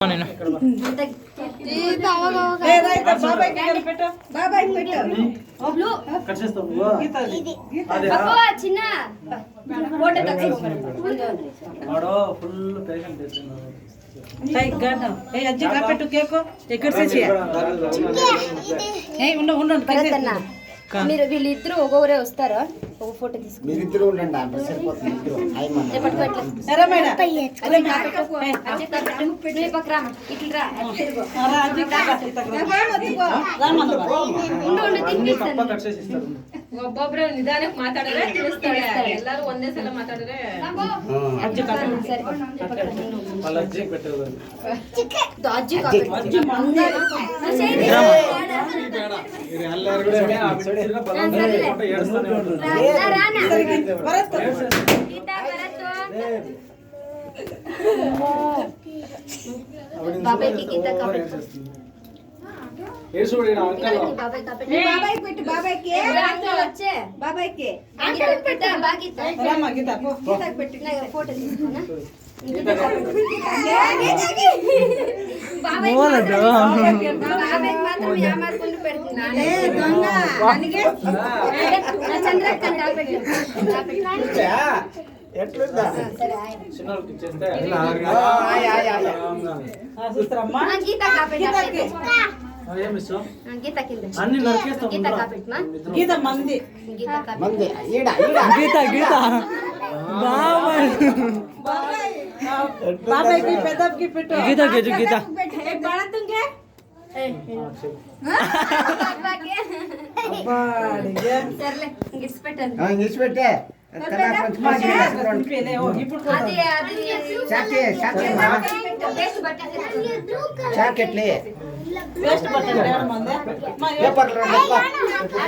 నేను చిన్న అజ్జి కాపెట్టు కేకు ఎక్కడ మీరు వీళ్ళిద్దరు ఒక్కొక్కరే వస్తారా? ఒక ఫోటో తీసుకుని ಒಬ್ಬೊಬ್ರು ನಿಧಾನಕ್ಕೆ ಮಾತಾಡಿದ್ರೆ ತಿಳಿಸ್ತಾರೆ, ಎಲ್ಲರೂ ಒಂದೇ ಸಲ ಮಾತಾಡಿದ್ರೆ బాబాయ్కి గీత కాబట్టి ఫోటో తీసుకున్నా గీత మంది బాబాయ్కి పెద్దకి పెట్టు గీత గీత గీత చాకెట్లే వేస్ట్ బట్టలు